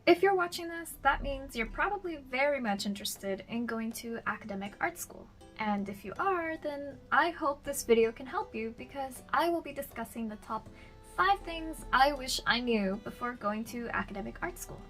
If you're watching this, that means you're probably very much interested in going to academic art school. And if you are, then I hope this video can help you because I will be discussing the top 5 things I wish I knew before going to academic art school.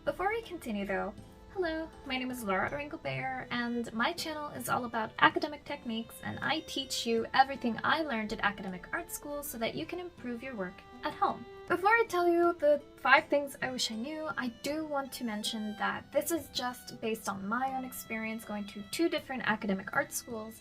Before we continue though, hello, my name is Laura Ringelbeyer and my channel is all about academic techniques and I teach you everything I learned at academic art school so that you can improve your work at home. Before I tell you the 5 things I wish I knew, I do want to mention that this is just based on my own experience going to 2 different academic art schools,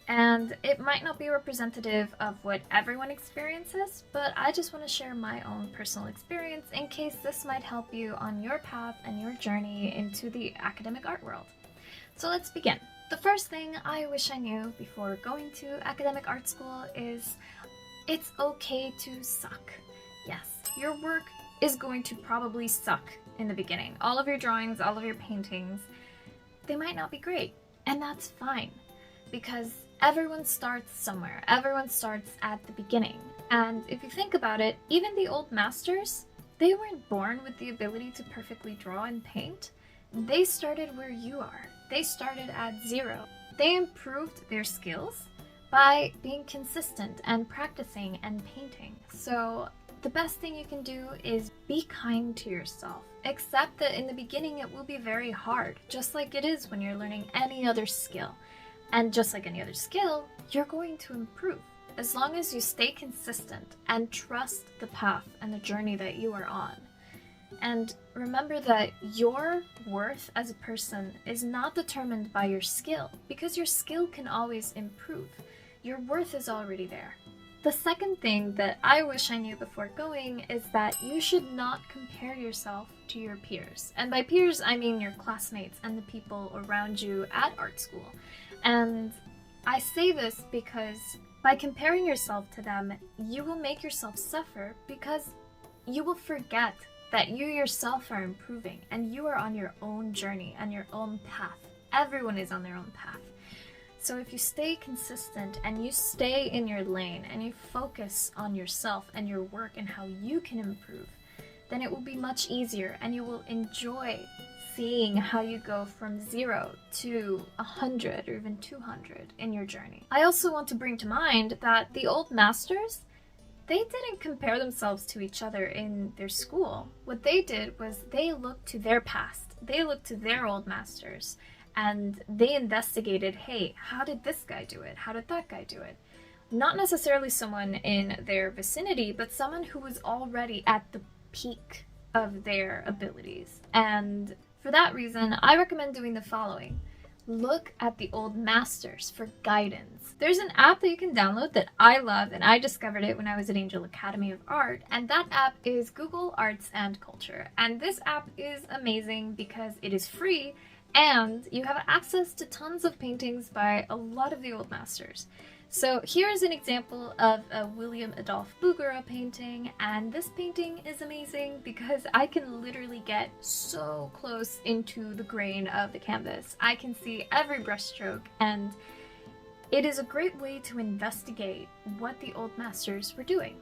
and it might not be representative of what everyone experiences, but I just want to share my own personal experience in case this might help you on your path and your journey into the academic art world. So let's begin. The first thing I wish I knew before going to academic art school is it's okay to suck. Yes, your work is going to probably suck in the beginning. All of your drawings, all of your paintings, they might not be great, and that's fine because everyone starts somewhere. Everyone starts at the beginning. And if you think about it, even the old masters, they weren't born with the ability to perfectly draw and paint. They started where you are. They started at 0. They improved their skills by being consistent and practicing and painting. So the best thing you can do is be kind to yourself. Accept that in the beginning it will be very hard, just like it is when you're learning any other skill. And just like any other skill, you're going to improve as long as you stay consistent and trust the path and the journey that you are on. And remember that your worth as a person is not determined by your skill, because your skill can always improve. Your worth is already there. The second thing that I wish I knew before going is that you should not compare yourself to your peers. And by peers, I mean your classmates and the people around you at art school. And I say this because by comparing yourself to them, you will make yourself suffer because you will forget that you yourself are improving and you are on your own journey and your own path. Everyone is on their own path. So if you stay consistent and you stay in your lane and you focus on yourself and your work and how you can improve, then it will be much easier and you will enjoy seeing how you go from 0 to 100 or even 200 in your journey. I also want to bring to mind that the old masters, they didn't compare themselves to each other in their school. What they did was they looked to their past. They looked to their old masters. And they investigated, hey, how did this guy do it? How did that guy do it? Not necessarily someone in their vicinity, but someone who was already at the peak of their abilities. And for that reason, I recommend doing the following. Look at the old masters for guidance. There's an app that you can download that I love, and I discovered it when I was at Angel Academy of Art, and that app is Google Arts and Culture. And this app is amazing because it is free, and you have access to tons of paintings by a lot of the old masters. So here's an example of a William Adolphe Bouguereau painting, and this painting is amazing because I can literally get so close into the grain of the canvas. I can see every brushstroke, and it is a great way to investigate what the old masters were doing.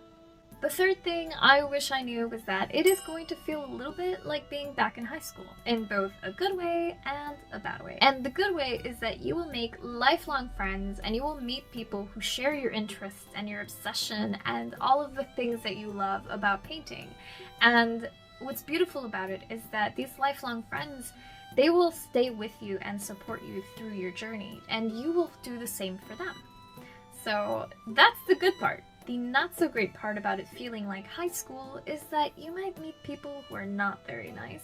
The third thing I wish I knew was that it is going to feel a little bit like being back in high school, in both a good way and a bad way. And the good way is that you will make lifelong friends and you will meet people who share your interests and your obsession and all of the things that you love about painting. And what's beautiful about it is that these lifelong friends, they will stay with you and support you through your journey, and you will do the same for them. So that's the good part. The not so great part about it feeling like high school is that you might meet people who are not very nice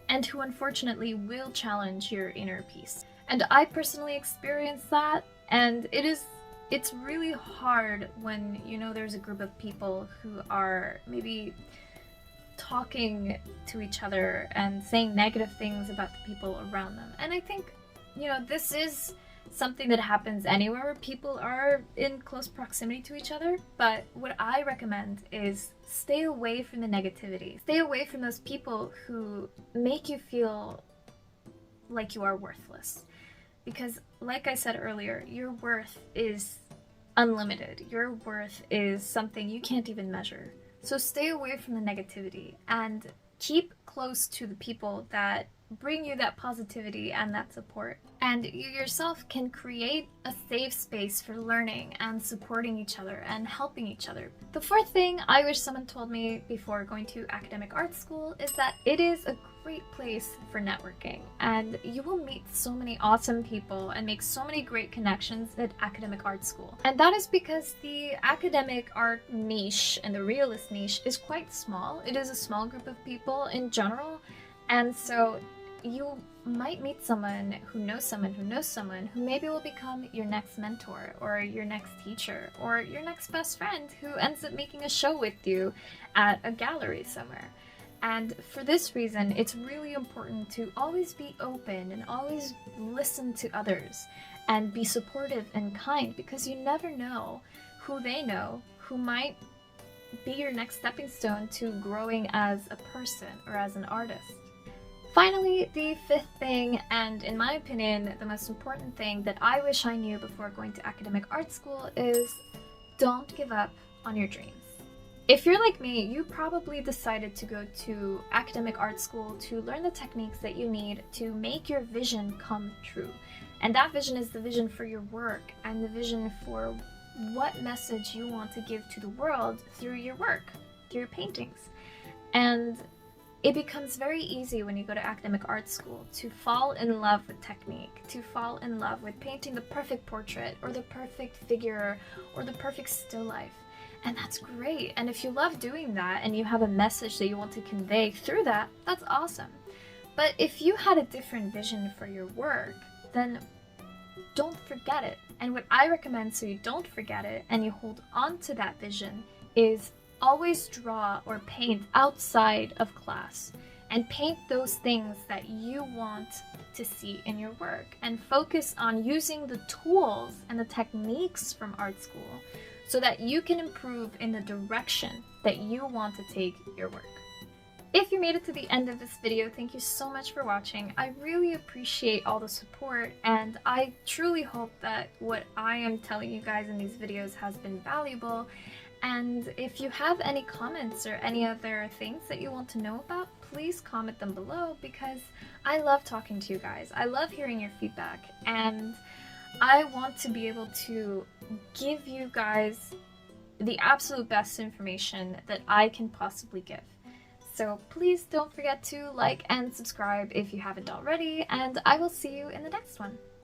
and who unfortunately will challenge your inner peace. And I personally experienced that, and it's really hard when you know there's a group of people who are maybe talking to each other and saying negative things about the people around them. And I think, you know, this is something that happens anywhere where people are in close proximity to each other, but what I recommend is stay away from the negativity. Stay away from those people who make you feel like you are worthless. Because like I said earlier, your worth is unlimited. Your worth is something you can't even measure. So stay away from the negativity and keep close to the people that bring you that positivity and that support. And you yourself can create a safe space for learning and supporting each other and helping each other. The fourth thing I wish someone told me before going to academic art school is that it is a great place for networking, and you will meet so many awesome people and make so many great connections at academic art school. And that is because the academic art niche and the realist niche is quite small. It is a small group of people in general, and so you might meet someone who knows someone who knows someone who maybe will become your next mentor or your next teacher or your next best friend who ends up making a show with you at a gallery somewhere. And for this reason, it's really important to always be open and always listen to others and be supportive and kind, because you never know who they know who might be your next stepping stone to growing as a person or as an artist. Finally, the fifth thing, and in my opinion, the most important thing that I wish I knew before going to academic art school is don't give up on your dreams. If you're like me, you probably decided to go to academic art school to learn the techniques that you need to make your vision come true. And that vision is the vision for your work and the vision for what message you want to give to the world through your work, through your paintings. And it becomes very easy when you go to academic art school to fall in love with technique, to fall in love with painting the perfect portrait or the perfect figure or the perfect still life. And that's great. And if you love doing that and you have a message that you want to convey through that, that's awesome. But if you had a different vision for your work, then don't forget it. And what I recommend so you don't forget it and you hold on to that vision is always draw or paint outside of class and paint those things that you want to see in your work, and focus on using the tools and the techniques from art school so that you can improve in the direction that you want to take your work. If you made it to the end of this video, thank you so much for watching. I really appreciate all the support, and I truly hope that what I am telling you guys in these videos has been valuable. And if you have any comments or any other things that you want to know about, please comment them below, because I love talking to you guys. I love hearing your feedback, and I want to be able to give you guys the absolute best information that I can possibly give. So please don't forget to like and subscribe if you haven't already, and I will see you in the next one.